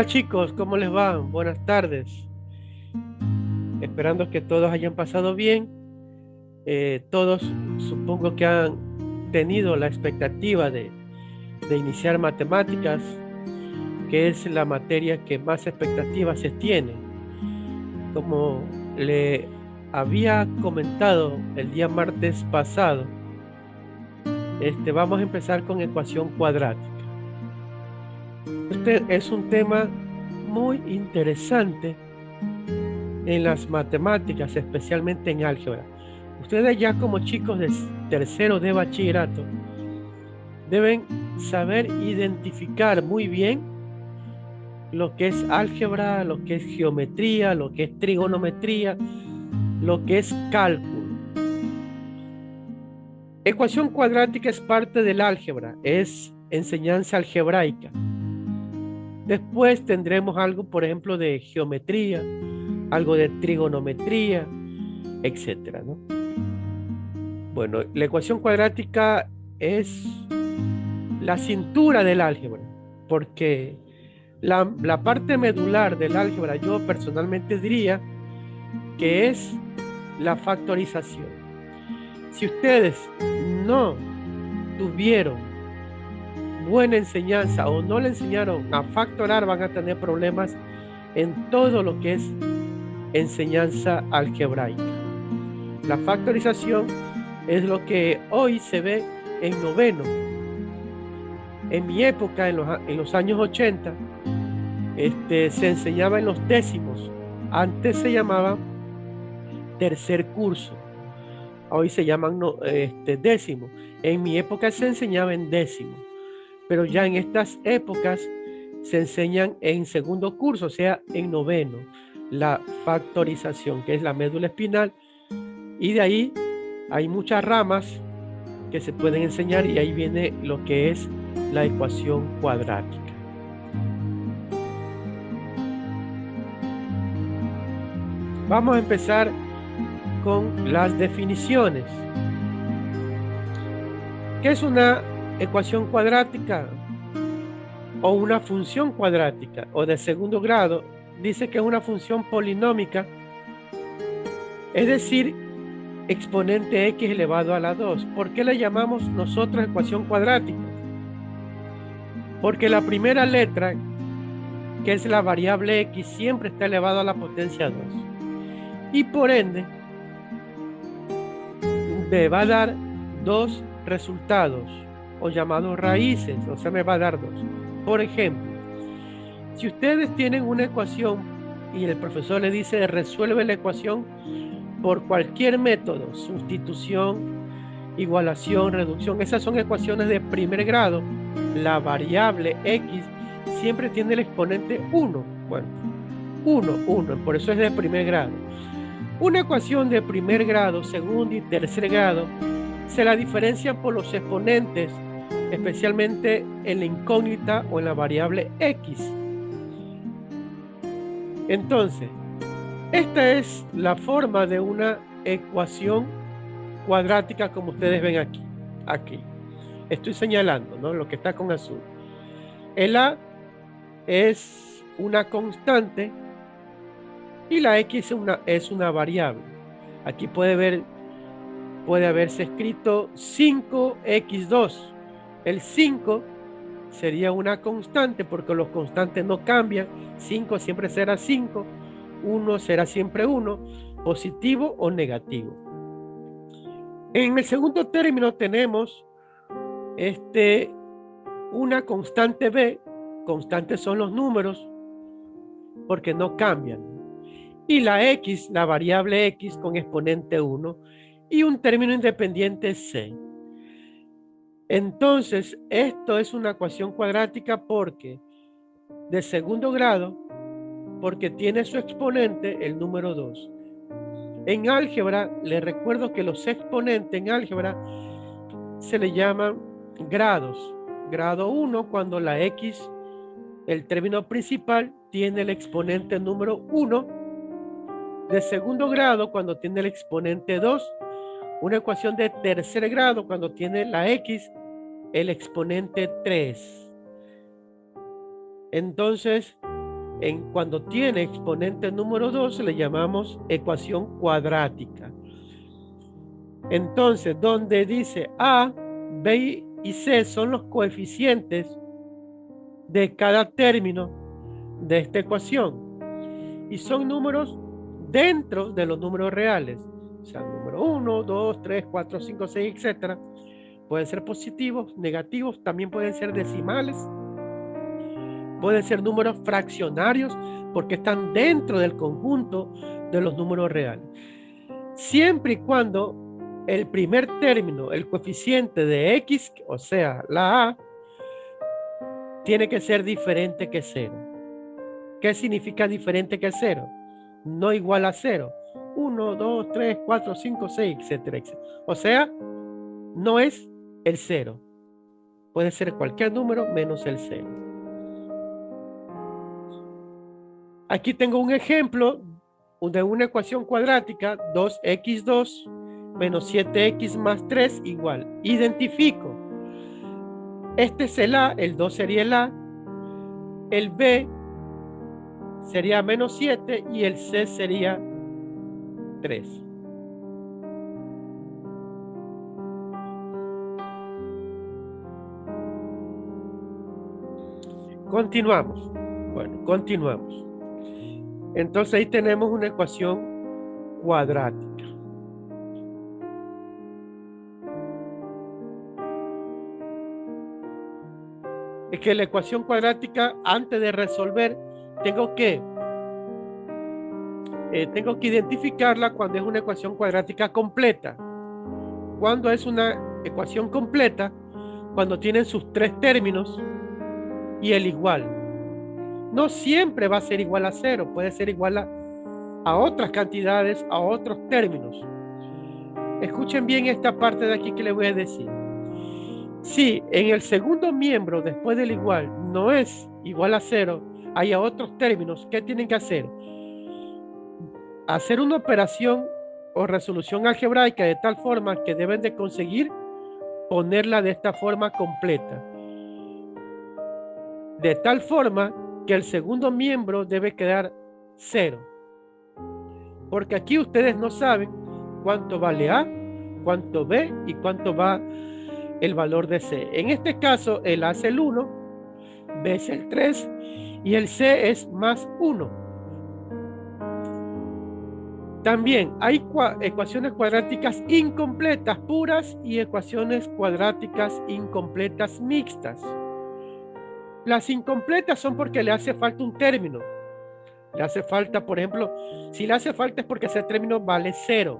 Hola chicos, ¿cómo les va? Buenas tardes. Esperando que todos hayan pasado bien. Todos supongo que han tenido la expectativa de iniciar matemáticas, que es la materia que más expectativas se tiene. Como le había comentado el día martes pasado, vamos a empezar con ecuación cuadrática. Este es un tema muy interesante en las matemáticas, especialmente en álgebra. Ustedes ya como chicos de tercero de bachillerato deben saber identificar muy bien lo que es álgebra, lo que es geometría, lo que es trigonometría, lo que es cálculo. Ecuación cuadrática es parte del álgebra, es enseñanza algebraica. Después tendremos algo, por ejemplo, de geometría, algo de trigonometría, etcétera, ¿no? Bueno, la ecuación cuadrática es la cintura del álgebra, porque la parte medular del álgebra yo personalmente diría que es la factorización. Si ustedes no tuvieron buena enseñanza o no le enseñaron a factorar, van a tener problemas en todo lo que es enseñanza algebraica. La factorización es lo que hoy se ve en noveno. En mi época, en los años 80, se enseñaba en los décimos. Antes se llamaba tercer curso. Hoy se llaman décimo. En mi época se enseñaba en décimo. Pero ya en estas épocas se enseñan en segundo curso, o sea, en noveno, la factorización, que es la médula espinal. Y de ahí hay muchas ramas que se pueden enseñar y ahí viene lo que es la ecuación cuadrática. Vamos a empezar con las definiciones. ¿Qué es una ecuación cuadrática o una función cuadrática o de segundo grado? Dice que es una función polinómica, es decir, exponente x elevado a la 2. ¿Por qué le llamamos nosotros ecuación cuadrática? Porque la primera letra, que es la variable x, siempre está elevado a la potencia 2. Y por ende, me va a dar dos resultados, o llamados raíces, o sea, me va a dar dos. Por ejemplo, si ustedes tienen una ecuación y el profesor le dice resuelve la ecuación por cualquier método, sustitución, igualación, reducción, esas son ecuaciones de primer grado, la variable x siempre tiene el exponente 1. Bueno, 1, por eso es de primer grado. Una ecuación de primer grado, segundo y tercer grado se la diferencia por los exponentes, especialmente en la incógnita o en la variable x. Entonces, esta es la forma de una ecuación cuadrática como ustedes ven aquí. Aquí. Estoy señalando, ¿no? Lo que está con azul. El a es una constante y la x es una variable. Aquí puede haberse escrito 5x2. El 5 sería una constante porque los constantes no cambian. 5 siempre será 5, 1 será siempre 1, positivo o negativo. En el segundo término tenemos una constante b. Constantes son los números porque no cambian. Y la x, la variable x con exponente 1 y un término independiente c. Entonces, esto es una ecuación cuadrática porque de segundo grado, porque tiene su exponente el número 2. En álgebra, les recuerdo que los exponentes en álgebra se le llaman grados. Grado 1 cuando la x, el término principal, tiene el exponente número 1. De segundo grado cuando tiene el exponente 2. Una ecuación de tercer grado cuando tiene la x, el exponente 3. Entonces, Cuando tiene exponente número 2 le llamamos ecuación cuadrática. Entonces, donde dice A, B y C son los coeficientes de cada término de esta ecuación. Y son números dentro de los números reales. O sea, número 1, 2, 3, 4, 5, 6, etc. Pueden ser positivos, negativos, también pueden ser decimales. Pueden ser números fraccionarios porque están dentro del conjunto de los números reales. Siempre y cuando el primer término, el coeficiente de X, o sea, la A, tiene que ser diferente que 0. ¿Qué significa diferente que 0? No igual a 0. 1, 2, 3, 4, 5, 6, etcétera, etcétera. O sea, no es el 0. Puede ser cualquier número menos el 0. Aquí tengo un ejemplo de una ecuación cuadrática, 2x2 menos 7x más 3 igual. Identifico. Este es el A, el 2 sería el A, el B sería menos 7 y el C sería 3. Continuamos. Bueno, continuamos. Entonces ahí tenemos una ecuación cuadrática. Es que la ecuación cuadrática, antes de resolver, tengo que identificarla cuando es una ecuación cuadrática completa. Cuando es una ecuación completa, cuando tienen sus tres términos y el igual. No siempre va a ser igual a 0, puede ser igual a otras cantidades, a otros términos. Escuchen bien esta parte de aquí que les voy a decir. Si en el segundo miembro después del igual no es igual a 0, hay otros términos, ¿qué tienen que hacer? Hacer una operación o resolución algebraica de tal forma que deben de conseguir ponerla de esta forma completa. De tal forma que el segundo miembro debe quedar 0. Porque aquí ustedes no saben cuánto vale A, cuánto B y cuánto va el valor de C. En este caso, el A es el 1, B es el 3 y el C es más 1. También hay ecuaciones cuadráticas incompletas puras y ecuaciones cuadráticas incompletas mixtas. Las incompletas son porque le hace falta un término. Le hace falta, por ejemplo, si le hace falta es porque ese término vale 0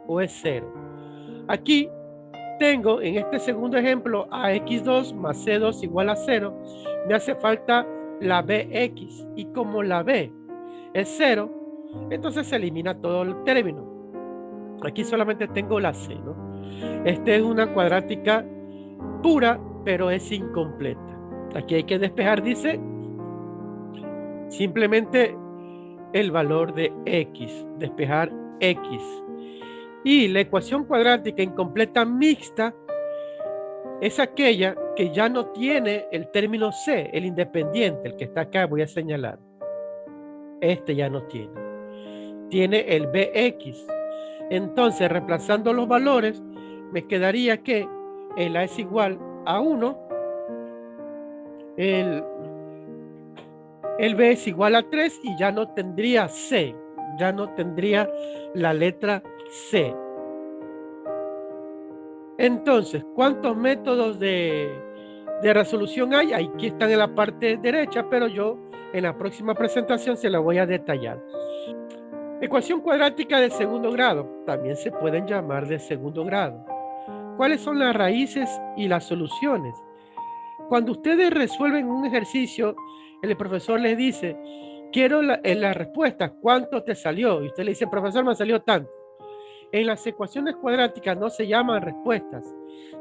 o es 0. Aquí tengo en este segundo ejemplo ax2 más c2 igual a 0. Me hace falta la bx y como la b es 0, entonces se elimina todo el término. Aquí solamente tengo la c, ¿no? Esta es una cuadrática pura, pero es incompleta. Aquí hay que despejar, dice, simplemente el valor de x, despejar x. Y la ecuación cuadrática incompleta mixta es aquella que ya no tiene el término c, el independiente, el que está acá, voy a señalar. Este ya no tiene. Tiene el bx. Entonces, reemplazando los valores, me quedaría que el a es igual a 1, el b es igual a 3 y ya no tendría c, ya no tendría la letra c. Entonces, ¿cuántos métodos de resolución hay? Aquí están en la parte derecha, pero yo en la próxima presentación se la voy a detallar. Ecuación cuadrática de segundo grado, también se pueden llamar de segundo grado. ¿Cuáles son las raíces y las soluciones? Cuando ustedes resuelven un ejercicio, el profesor les dice, quiero la respuesta, ¿cuánto te salió? Y usted le dice, profesor, me salió tanto. En las ecuaciones cuadráticas no se llaman respuestas,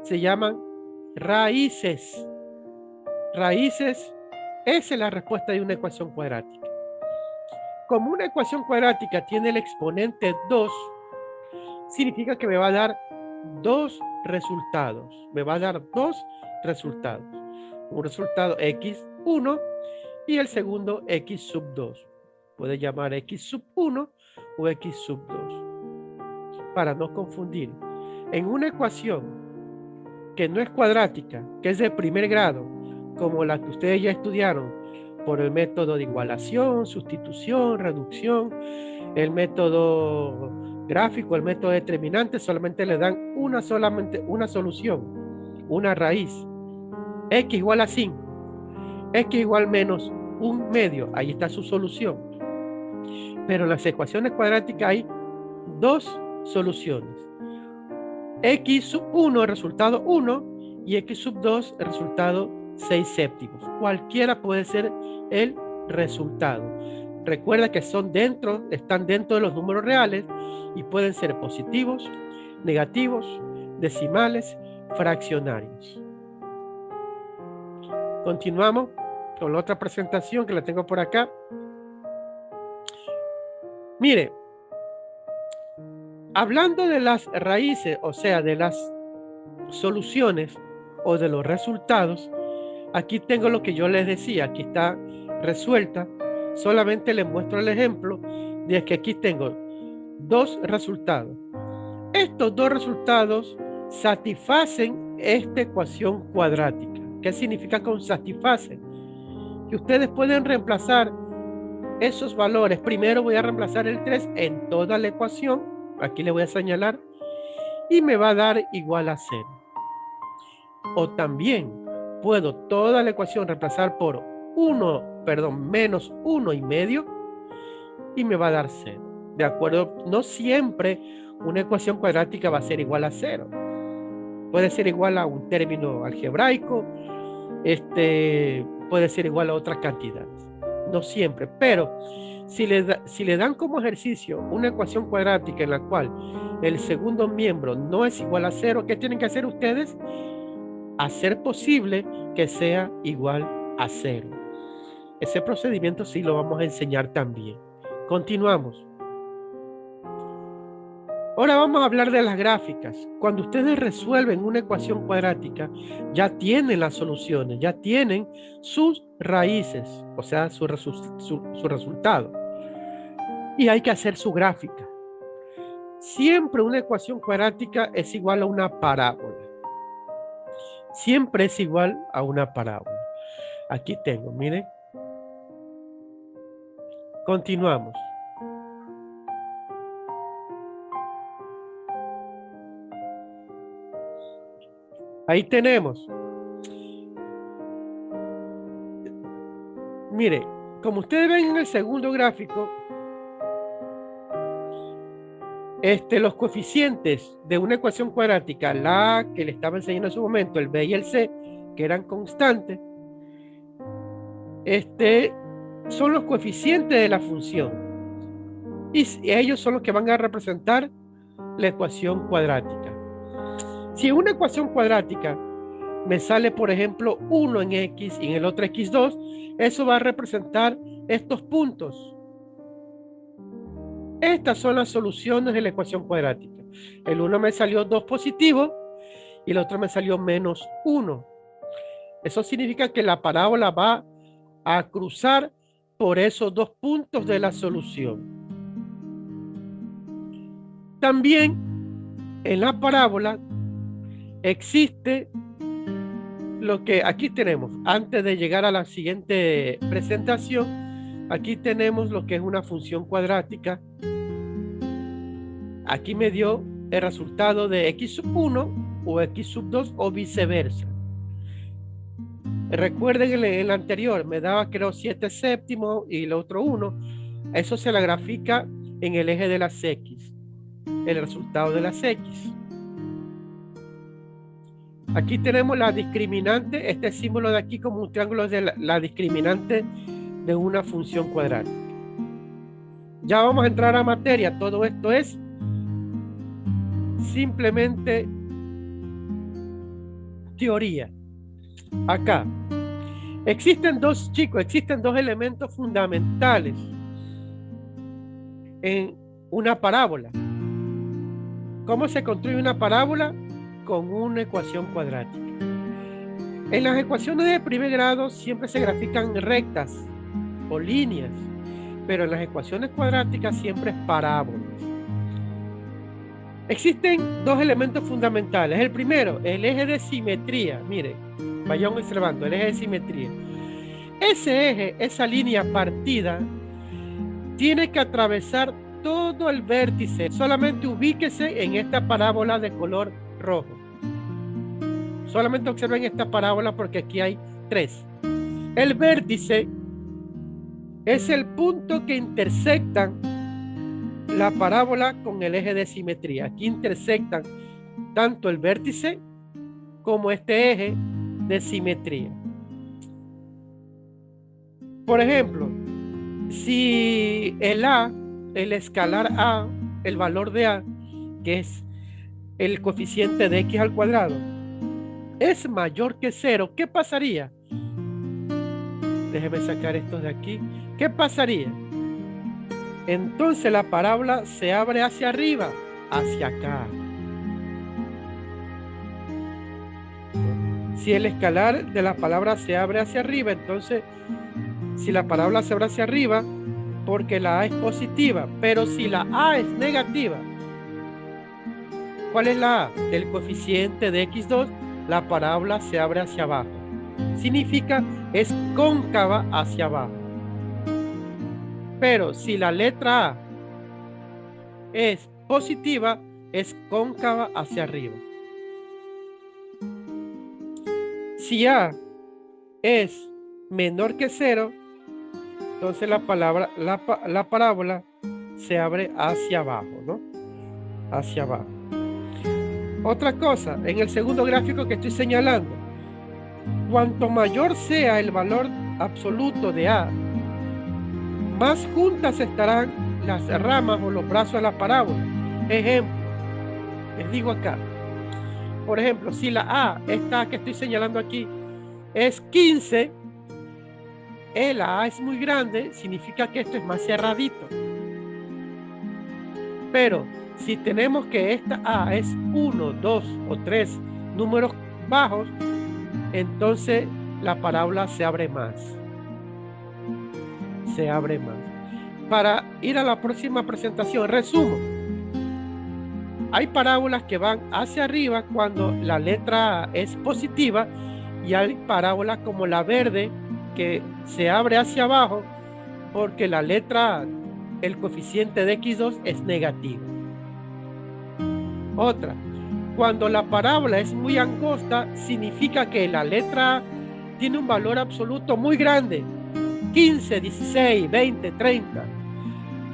se llaman raíces. Raíces, esa es la respuesta de una ecuación cuadrática. Como una ecuación cuadrática tiene el exponente 2, significa que me va a dar dos resultados. Me va a dar dos resultados. Un resultado x1 y el segundo x sub 2. Puede llamar x sub 1 o x sub 2 para no confundir. En una ecuación que no es cuadrática, que es de primer grado, como la que ustedes ya estudiaron por el método de igualación, sustitución, reducción, el método gráfico, el método determinante, solamente le dan solamente una solución, una raíz. X igual a 5, X igual menos un medio, ahí está su solución. Pero en las ecuaciones cuadráticas hay dos soluciones. X sub 1 el resultado 1 y X sub 2 el resultado 6 séptimos. Cualquiera puede ser el resultado. Recuerda que están dentro de los números reales y pueden ser positivos, negativos, decimales, fraccionarios. Continuamos con la otra presentación que la tengo por acá. Mire, hablando de las raíces, o sea, de las soluciones o de los resultados, aquí tengo lo que yo les decía, aquí está resuelta. Solamente les muestro el ejemplo de que aquí tengo dos resultados. Estos dos resultados satisfacen esta ecuación cuadrática. ¿Qué significa con satisfacen? Que ustedes pueden reemplazar esos valores. Primero voy a reemplazar el 3 en toda la ecuación. Aquí le voy a señalar. Y me va a dar igual a 0. O también puedo toda la ecuación reemplazar por menos 1 y medio. Y me va a dar 0. ¿De acuerdo? No siempre una ecuación cuadrática va a ser igual a 0. Puede ser igual a un término algebraico. Puede ser igual a otras cantidades. No siempre, pero si le dan como ejercicio una ecuación cuadrática en la cual el segundo miembro no es igual a 0, ¿qué tienen que hacer ustedes? Hacer posible que sea igual a 0. Ese procedimiento sí lo vamos a enseñar también. Continuamos. Ahora vamos a hablar de las gráficas. Cuando ustedes resuelven una ecuación cuadrática, ya tienen las soluciones, ya tienen sus raíces, o sea, su resultado. Y hay que hacer su gráfica. Siempre una ecuación cuadrática es igual a una parábola. Siempre es igual a una parábola. Aquí tengo, miren. Continuamos. Ahí tenemos. Mire, como ustedes ven en el segundo gráfico, los coeficientes de una ecuación cuadrática, la que le estaba enseñando en su momento, el B y el C, que eran constantes, son los coeficientes de la función. Y ellos son los que van a representar la ecuación cuadrática. Si una ecuación cuadrática me sale, por ejemplo, 1 en X y en el otro X2, eso va a representar estos puntos. Estas son las soluciones de la ecuación cuadrática. El 1 me salió 2 positivo y el otro me salió menos 1. Eso significa que la parábola va a cruzar por esos dos puntos de la solución. También en la parábola existe lo que aquí tenemos. Antes de llegar a la siguiente presentación, aquí tenemos lo que es una función cuadrática. Aquí me dio el resultado de x sub 1 o x sub 2 o viceversa. Recuerden en el anterior me daba creo 7 séptimos y el otro 1. Eso se la grafica en el eje de las x. El resultado de las x. Aquí tenemos la discriminante. Este símbolo de aquí como un triángulo es de la discriminante de una función cuadrática. Ya vamos a entrar a materia. Todo esto es simplemente teoría. Acá existen dos elementos fundamentales en una parábola. ¿Cómo se construye una parábola? Con una ecuación cuadrática. En las ecuaciones de primer grado siempre se grafican rectas o líneas, pero en las ecuaciones cuadráticas siempre es parábolas. Existen dos elementos fundamentales. El primero, el eje de simetría. Miren, vayan observando, el eje de simetría. Ese eje, esa línea partida, tiene que atravesar todo el vértice. Solamente ubíquese en esta parábola de color rojo. Solamente observen esta parábola porque aquí hay tres. El vértice es el punto que intersectan la parábola con el eje de simetría. Aquí intersectan tanto el vértice como este eje de simetría. Por ejemplo, si el escalar A, el valor de A, que es el coeficiente de X al cuadrado, es mayor que 0, ¿qué pasaría? Déjeme sacar esto de aquí. ¿Qué pasaría? Entonces la parábola se abre hacia arriba, hacia acá. Si el escalar de la palabra se abre hacia arriba, entonces si la parábola se abre hacia arriba, porque la A es positiva, pero si la A es negativa, ¿cuál es la A? El coeficiente de X2, la parábola se abre hacia abajo. Significa es cóncava hacia abajo. Pero si la letra A es positiva, es cóncava hacia arriba. Si A es menor que 0, entonces la parábola se abre hacia abajo, ¿no? Hacia abajo. Otra cosa, en el segundo gráfico que estoy señalando, cuanto mayor sea el valor absoluto de A, más juntas estarán las ramas o los brazos de la parábola. Ejemplo, les digo acá. Por ejemplo, si la A, esta que estoy señalando aquí, es 15, la A es muy grande, significa que esto es más cerradito. Pero si tenemos que esta A es 1, 2 o 3 números bajos, entonces la parábola se abre más. Se abre más. Para ir a la próxima presentación, resumo. Hay parábolas que van hacia arriba cuando la letra A es positiva y hay parábolas como la verde que se abre hacia abajo porque la letra A, el coeficiente de X2 es negativo. Otra, cuando la parábola es muy angosta, significa que la letra A tiene un valor absoluto muy grande, 15, 16, 20, 30.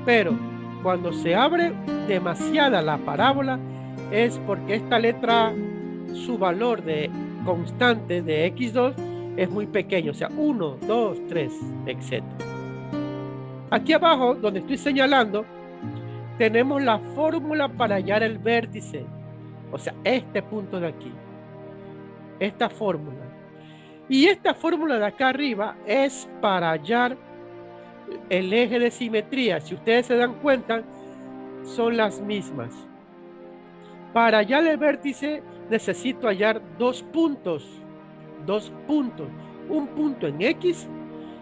Pero cuando se abre demasiada la parábola es porque esta letra A, su valor de constante de X2 es muy pequeño, o sea, 1, 2, 3, etc. Aquí abajo, donde estoy señalando, tenemos la fórmula para hallar el vértice, o sea, este punto de aquí, esta fórmula. Y esta fórmula de acá arriba es para hallar el eje de simetría. Si ustedes se dan cuenta, son las mismas. Para hallar el vértice necesito hallar dos puntos, un punto en X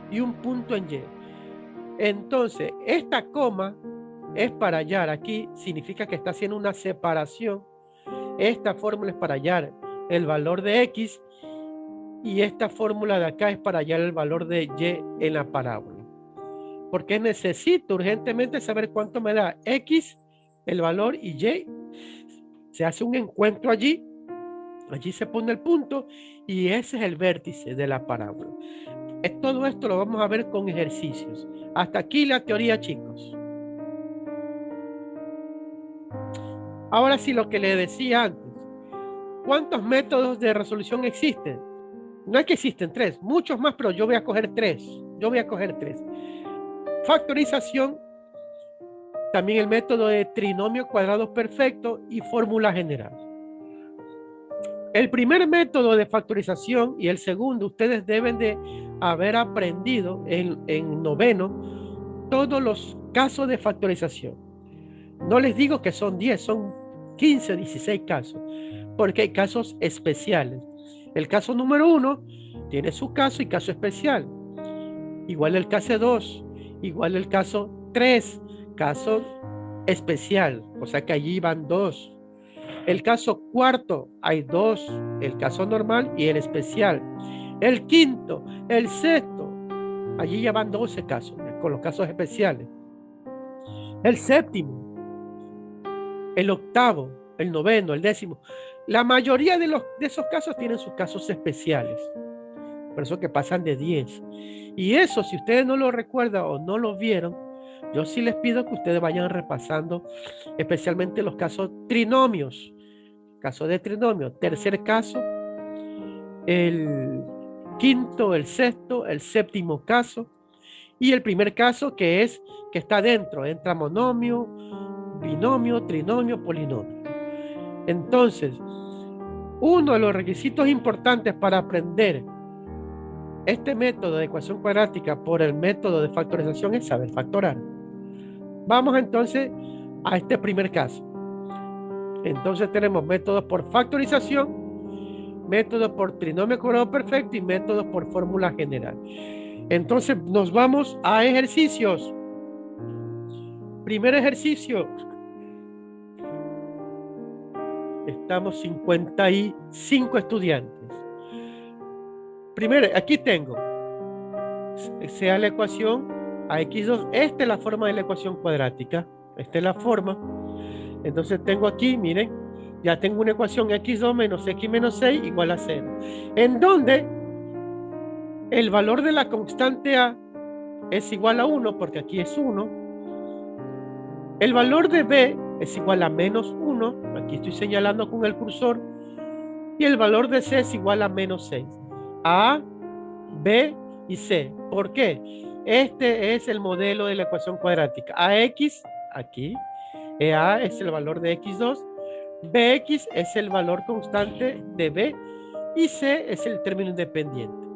y un punto en Y. Entonces, esta coma es para hallar, aquí significa que está haciendo una separación. Esta fórmula es para hallar el valor de X y esta fórmula de acá es para hallar el valor de Y en la parábola. Porque necesito urgentemente saber cuánto me da X, el valor, y Y. Se hace un encuentro allí se pone el punto y ese es el vértice de la parábola. Todo esto lo vamos a ver con ejercicios. Hasta aquí la teoría, chicos. Ahora sí, lo que le decía antes. ¿Cuántos métodos de resolución existen? No es que existen 3, muchos más, pero yo voy a coger 3. Factorización, también el método de trinomio cuadrado perfecto y fórmula general. El primer método de factorización y el segundo, ustedes deben de haber aprendido en noveno todos los casos de factorización. No les digo que son 10, son 15, 16 casos, porque hay casos especiales. El caso número 1 tiene su caso y caso especial. Igual el caso 2, igual el caso 3, caso especial, o sea que allí van 2. El caso cuarto, hay 2, el caso normal y el especial. El quinto, el sexto, allí ya van 12 casos, con los casos especiales. El séptimo, el octavo, el noveno, el décimo. La mayoría de esos casos tienen sus casos especiales. Por eso que pasan de 10. Y eso, si ustedes no lo recuerdan o no lo vieron, yo sí les pido que ustedes vayan repasando, especialmente los casos trinomios. Caso de trinomio, tercer caso, el quinto, el sexto, el séptimo caso, y el primer caso que está dentro, entra monomio, binomio, trinomio, polinomio. Entonces, uno de los requisitos importantes para aprender este método de ecuación cuadrática por el método de factorización es saber factorar. Vamos entonces a este primer caso. Entonces tenemos métodos por factorización, métodos por trinomio cuadrado perfecto y métodos por fórmula general. Entonces nos vamos a ejercicios. Primer ejercicio. Estamos 55 estudiantes. Primero, aquí tengo, sea la ecuación a x2. Esta es la forma de la ecuación cuadrática. Esta es la forma. Entonces tengo aquí, miren, ya tengo una ecuación x2 menos x menos 6 igual a 0. En donde el valor de la constante a es igual a 1, porque aquí es 1. El valor de b es igual a menos 1, aquí estoy señalando con el cursor. Y el valor de c es igual a menos 6. A, b y c. ¿Por qué? Este es el modelo de la ecuación cuadrática. AX, aquí. A es el valor de x2, bx es el valor constante de b y c es el término independiente.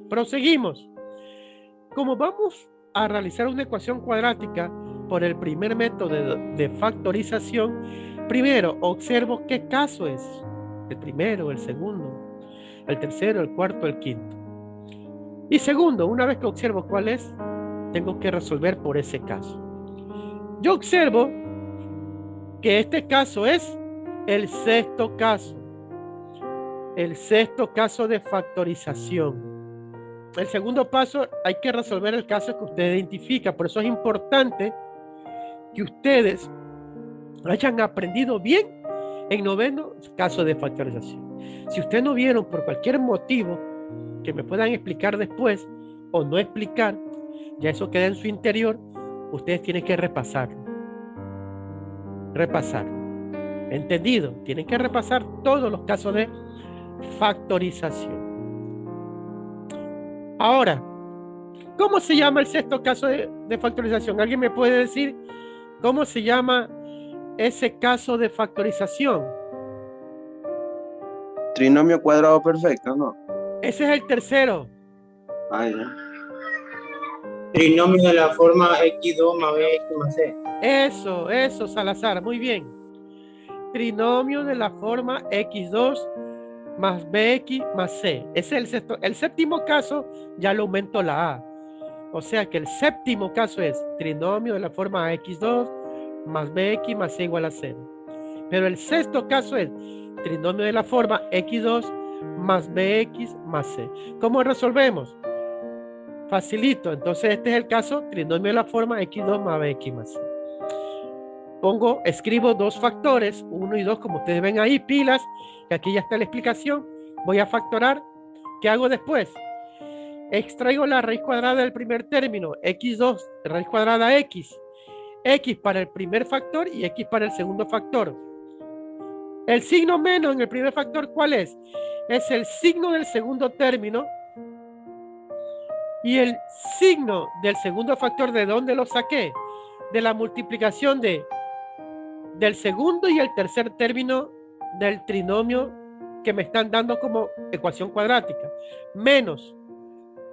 Proseguimos. Como vamos a realizar una ecuación cuadrática por el primer método de factorización, primero observo qué caso es. El primero, el segundo, el tercero, el cuarto, el quinto. Y segundo, una vez que observo cuál es, tengo que resolver por ese caso. Yo observo que este caso es el sexto caso. El sexto caso de factorización. El segundo paso, hay que resolver el caso que usted identifica. Por eso es importante que ustedes hayan aprendido bien en noveno caso de factorización. Si ustedes no vieron por cualquier motivo que me puedan explicar después o no explicar, ya eso queda en su interior, ustedes tienen que repasarlo. ¿Entendido? Tienen que repasar todos los casos de factorización. Ahora, ¿cómo se llama el sexto caso de factorización? ¿Alguien me puede decir cómo se llama ese caso de factorización? Trinomio cuadrado perfecto, ¿no? Ese es el tercero. Ay, no. Trinomio de la forma x2 más bx más c. Eso, Salazar, muy bien. Trinomio de la forma x2 más bx más c. Ese es el sexto. El séptimo caso ya lo aumento la a. O sea que el séptimo caso es trinomio de la forma x2 más bx más c igual a 0. Pero el sexto caso es trinomio de la forma x2 más bx más c. ¿Cómo resolvemos? Facilito. Entonces este es el caso trinomio de la forma x2 más bx más c. Escribo dos factores, 1 y 2, como ustedes ven ahí, pilas, que aquí ya está la explicación. Voy a factorar. ¿Qué hago después? Extraigo la raíz cuadrada del primer término, x2, raíz cuadrada x. X para el primer factor y x para el segundo factor. El signo menos en el primer factor, ¿cuál es? Es el signo del segundo término. Y el signo del segundo factor, ¿de dónde lo saqué? De la multiplicación del segundo y el tercer término del trinomio que me están dando como ecuación cuadrática. Menos,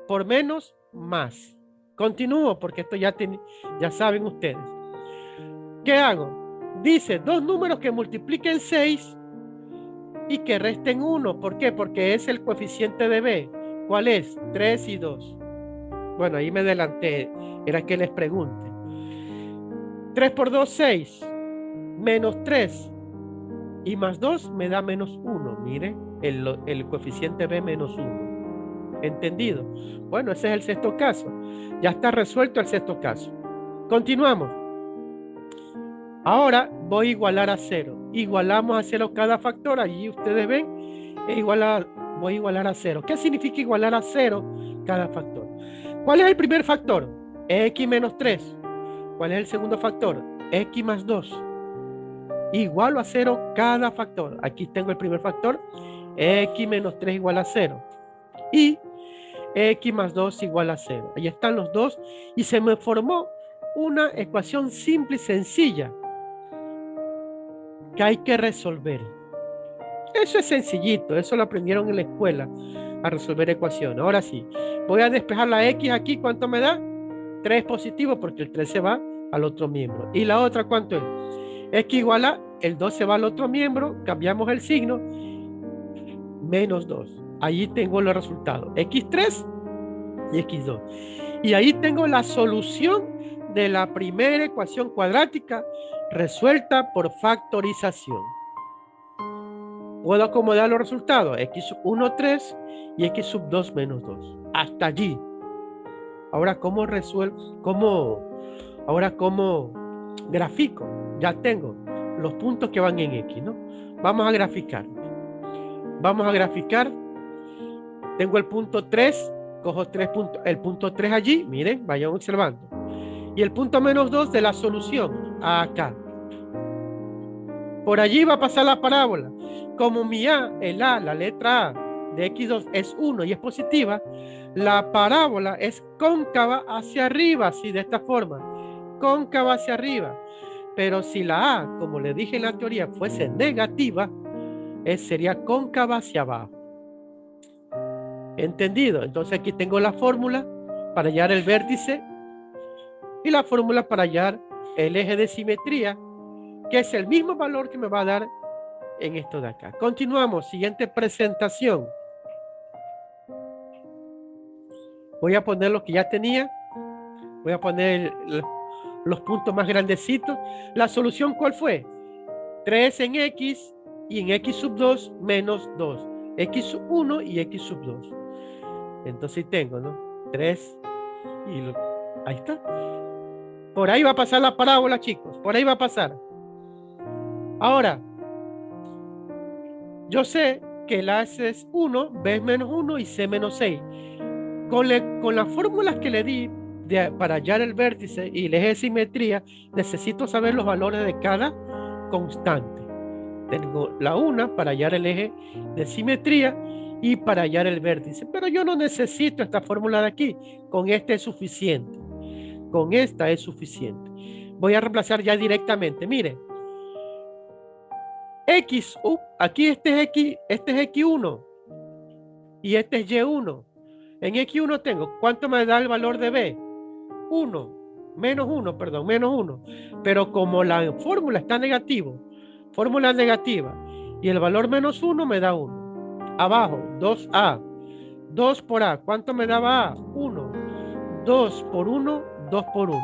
por menos, más. Continúo porque esto ya saben ustedes. ¿Qué hago? Dice, dos números que multipliquen 6 y que resten 1. ¿Por qué? Porque es el coeficiente de B. ¿Cuál es? 3 y 2. Bueno, ahí me adelanté. Era que les pregunte. 3 por 2, 6. Menos 3. Y más 2 me da menos 1. Mire, el coeficiente B menos 1. ¿Entendido? Bueno, ese es el sexto caso. Ya está resuelto el sexto caso. Continuamos. Ahora voy a igualar a 0. Igualamos a 0 cada factor. Allí ustedes ven, voy a igualar a 0. ¿Qué significa igualar a 0 cada factor? ¿Cuál es el primer factor? X menos 3. ¿Cuál es el segundo factor? X más 2. Igualo a 0 cada factor. Aquí tengo el primer factor. X menos 3 igual a 0. Y X más 2 igual a 0. Ahí están los dos. Y se me formó una ecuación simple y sencilla que hay que resolver. Eso es sencillito. Eso lo aprendieron en la escuela a resolver ecuaciones. Ahora sí. Voy a despejar la X aquí. ¿Cuánto me da? 3 positivo porque el 3 se va al otro miembro. ¿Y la otra cuánto es? X igual a, el 2 se va al otro miembro, cambiamos el signo, menos 2. Allí tengo los resultados, X3 y X2. Y ahí tengo la solución de la primera ecuación cuadrática resuelta por factorización. Puedo acomodar los resultados, X sub 1, 3 y X sub 2 menos 2. Hasta allí. Ahora, ¿cómo resuelvo? ¿Cómo grafico? Ya tengo los puntos que van en X, ¿no? Vamos a graficar. Vamos a graficar. Tengo el punto 3. Cojo 3 puntos. El punto 3 allí. Miren, vayan observando. Y el punto menos 2 de la solución. Acá. Por allí va a pasar la parábola. Como mi A, la letra A de X2 es 1 y es positiva, la parábola es cóncava hacia arriba, así de esta forma. Cóncava hacia arriba. Pero si la A, como le dije en la teoría, fuese negativa, sería cóncava hacia abajo. ¿Entendido? Entonces aquí tengo la fórmula para hallar el vértice y la fórmula para hallar el eje de simetría, que es el mismo valor que me va a dar en esto de acá. Continuamos, siguiente presentación. Voy a poner lo que ya tenía. Voy a poner los puntos más grandecitos. La solución, ¿cuál fue? 3 en X y en X sub 2 menos 2. X sub 1 y X sub 2. Entonces tengo, ¿no? 3 y ahí está. Por ahí va a pasar la parábola, chicos. Por ahí va a pasar. Ahora, yo sé que el A es 1, B es menos 1 y C menos 6. Con las fórmulas que le di para hallar el vértice y el eje de simetría, necesito saber los valores de cada constante. Tengo la una para hallar el eje de simetría y para hallar el vértice. Pero yo no necesito esta fórmula de aquí. Con esta es suficiente. Con esta es suficiente. Voy a reemplazar ya directamente. Miren. X, aquí este es X1 y este es Y1. En X1 tengo, ¿cuánto me da el valor de B? 1, menos 1. Pero como la fórmula está negativo, fórmula negativa, y el valor menos 1 me da 1. Abajo, 2A. 2 por A, ¿cuánto me daba A? 1. 2 por 1, 2 por 1.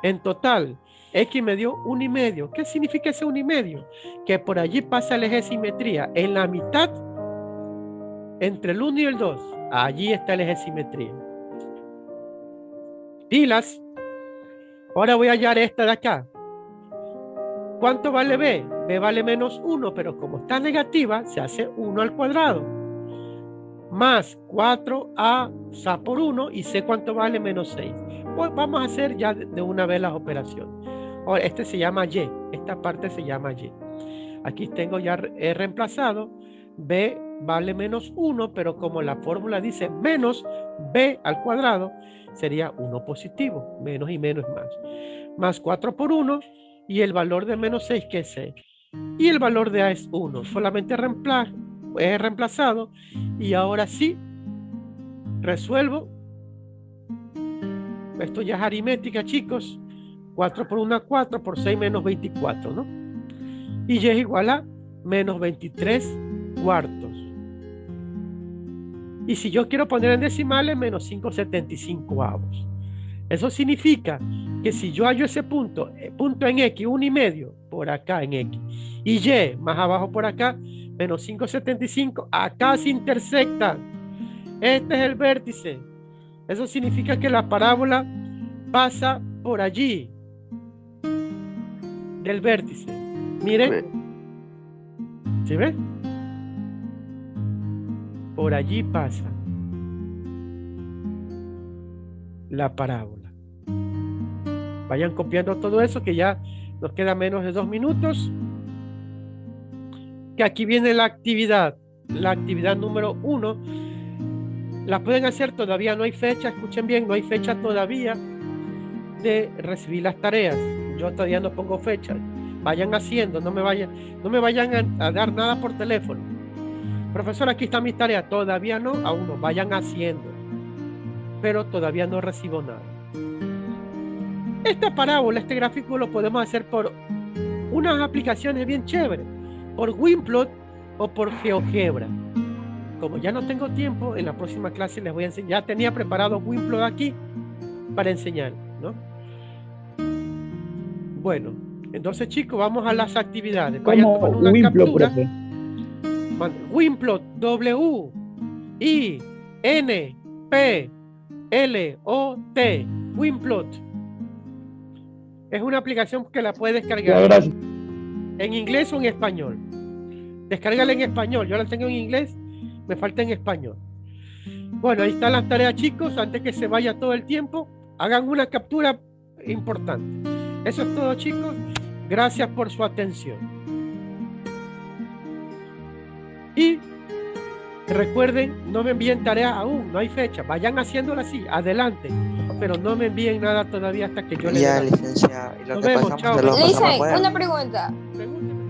En total, X me dio 1,5. ¿Qué significa ese 1,5? Que por allí pasa el eje de simetría. En la mitad, entre el 1 y el 2, allí está el eje de simetría. Pilas. Ahora voy a hallar esta de acá. ¿Cuánto vale B? B vale menos 1, pero como está negativa, se hace 1 al cuadrado. Más 4A por 1 y C cuánto vale menos 6. Pues vamos a hacer ya de una vez las operaciones. Ahora, este se llama Y. Esta parte se llama Y. Aquí tengo ya reemplazado. B vale menos 1, pero como la fórmula dice menos B al cuadrado, sería 1 positivo. Menos y menos es más. Más 4 por 1 y el valor de menos 6 que es 6. Y el valor de A es 1. Solamente he reemplazado y ahora sí resuelvo. Esto ya es aritmética, chicos. 4 por 1, 4 por 6 menos 24, ¿no? Y Y es igual a menos 23 cuartos. Y si yo quiero poner en decimales, menos 5,75avos. Eso significa que si yo hallo ese punto en X, 1,5, por acá en X, y Y, más abajo por acá, menos 5,75, acá se intersectan. Este es el vértice. Eso significa que la parábola pasa por allí del vértice. Miren. ¿Sí ven? Por allí pasa la parábola. Vayan copiando todo eso, que ya nos queda menos de 2 minutos. Que aquí viene la actividad número 1. La pueden hacer, todavía no hay fecha, escuchen bien, no hay fecha todavía de recibir las tareas. Yo todavía no pongo fecha. Vayan haciendo, no me vayan a dar nada por teléfono. Profesor, aquí está mi tarea. Todavía no, aún no, vayan haciendo. Pero todavía no recibo nada. Esta parábola, este gráfico lo podemos hacer por unas aplicaciones bien chéveres, por Winplot o por GeoGebra. Como ya no tengo tiempo, en la próxima clase les voy a enseñar. Ya tenía preparado Winplot aquí para enseñar, ¿no? Bueno, entonces chicos, vamos a las actividades. Vayan tomando una captura. Winplot, W-I-N-P-L-O-T, Winplot. Es una aplicación que la puedes descargar en inglés o en español. Descárgala en español. Yo la tengo en inglés, me falta en español. Bueno, ahí están las tareas, chicos. Antes que se vaya todo el tiempo, hagan una captura importante. Eso es todo, chicos. Gracias por su atención. Y recuerden, no me envíen tareas aún, no hay fecha. Vayan haciéndola así, adelante. Pero no me envíen nada todavía hasta que yo les diga. Ya, licenciada. Y lo Nos que vemos, pasamos chao. se lo pasamos a Lisa, poder. una pregunta. Pregúnteme.